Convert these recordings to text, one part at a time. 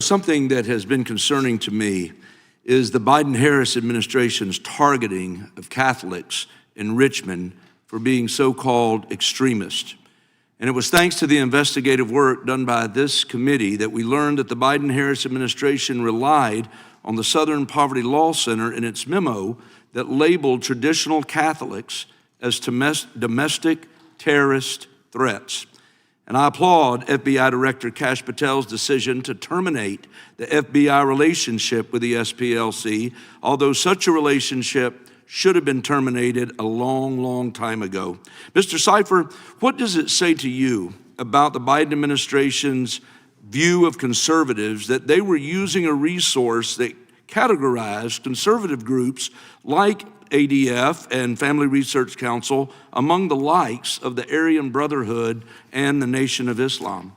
something that has been concerning to me is the Biden-Harris administration's targeting of Catholics in Richmond for being so-called extremists. And it was thanks to the investigative work done by this committee that we learned that the Biden-Harris administration relied on the Southern Poverty Law Center in its memo that labeled traditional Catholics as domestic terrorist threats. And I applaud FBI Director Kash Patel's decision to terminate the FBI relationship with the SPLC, although such a relationship should have been terminated a long, long time ago. Mr. Cipher, what does it say to you about the Biden administration's view of conservatives that they were using a resource that categorized conservative groups like ADF and Family Research Council among the likes of the Aryan Brotherhood and the Nation of Islam?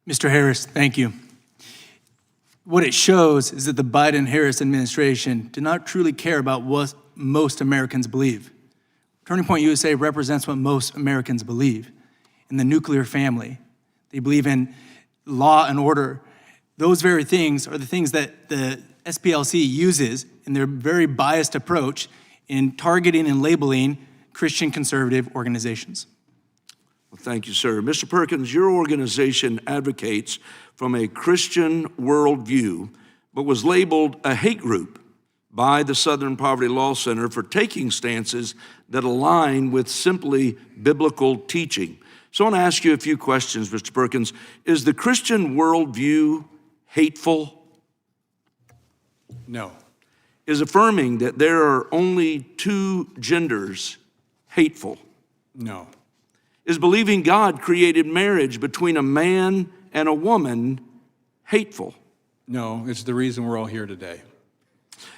Mr. Harris, thank you. What it shows is that the Biden-Harris administration did not truly care about what most Americans believe. Turning Point USA represents what most Americans believe in the nuclear family. They believe in law and order. Those very things are the things that the SPLC uses in their very biased approach in targeting and labeling Christian conservative organizations. Well, thank you, sir. Mr. Perkins, your organization advocates from a Christian worldview, but was labeled a hate group by the Southern Poverty Law Center for taking stances that align with simply biblical teaching. So I want to ask you a few questions, Mr. Perkins. Is the Christian worldview hateful? No. Is affirming that there are only two genders hateful? No. Is believing God created marriage between a man and a woman hateful? No, it's the reason we're all here today.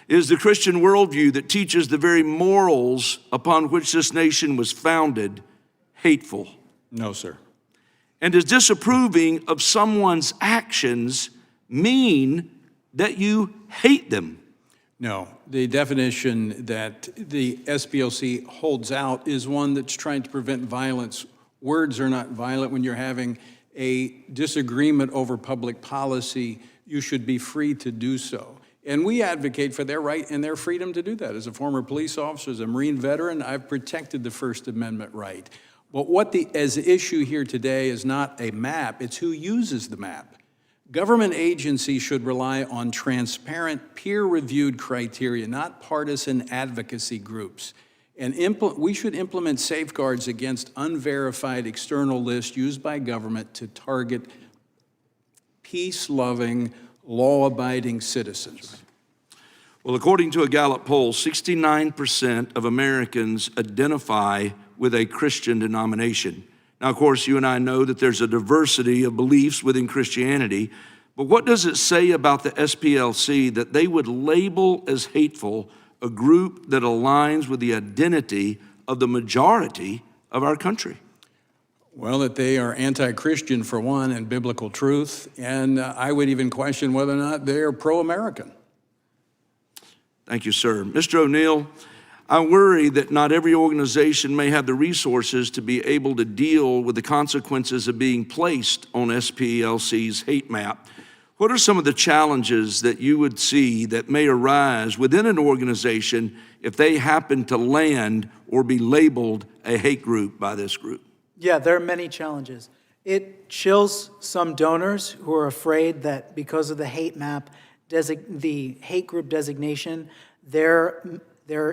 Is the Christian worldview that teaches the very morals upon which this nation was founded hateful? No, sir. And does disapproving of someone's actions mean that you hate them? No. The definition that the SPLC holds out is one that's trying to prevent violence. Words are not violent. When you're having a disagreement over public policy, you should be free to do so. And we advocate for their right and their freedom to do that. As a former police officer, as a Marine veteran, I've protected the First Amendment right. But what as the issue here today is not a map, it's who uses the map. Government agencies should rely on transparent, peer-reviewed criteria, not partisan advocacy groups. And we should implement safeguards against unverified external lists used by government to target peace-loving, law-abiding citizens. Well, according to a Gallup poll, 69% of Americans identify with a Christian denomination. Now, of course, you and I know that there's a diversity of beliefs within Christianity, but what does it say about the SPLC that they would label as hateful a group that aligns with the identity of the majority of our country? Well, that they are anti-Christian for one, and biblical truth, and I would even question whether or not they're pro-American. Thank you, sir. Mr. O'Neill, I worry that not every organization may have the resources to be able to deal with the consequences of being placed on SPLC's hate map. What are some of the challenges that you would see that may arise within an organization if they happen to land or be labeled a hate group by this group? Yeah, there are many challenges. It chills some donors who are afraid that because of the hate map, the hate group designation, their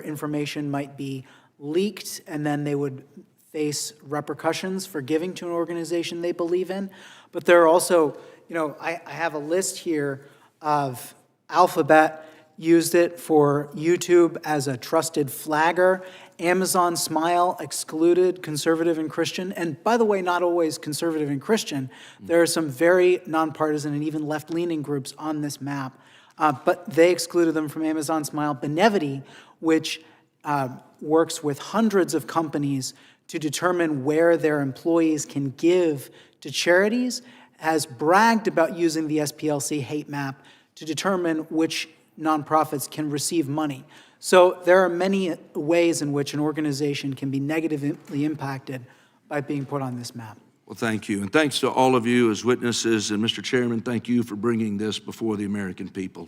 information might be leaked, and then they would face repercussions for giving to an organization they believe in. But there are also, I have a list here of Alphabet used it for YouTube as a trusted flagger. Amazon Smile excluded conservative and Christian. And by the way, not always conservative and Christian. There are some very nonpartisan and even left-leaning groups on this map. But they excluded them from Amazon Smile. Benevity, which works with hundreds of companies to determine where their employees can give to charities, has bragged about using the SPLC hate map to determine which nonprofits can receive money. So there are many ways in which an organization can be negatively impacted by being put on this map. Well, thank you. And thanks to all of you as witnesses. And Mr. Chairman, thank you for bringing this before the American people.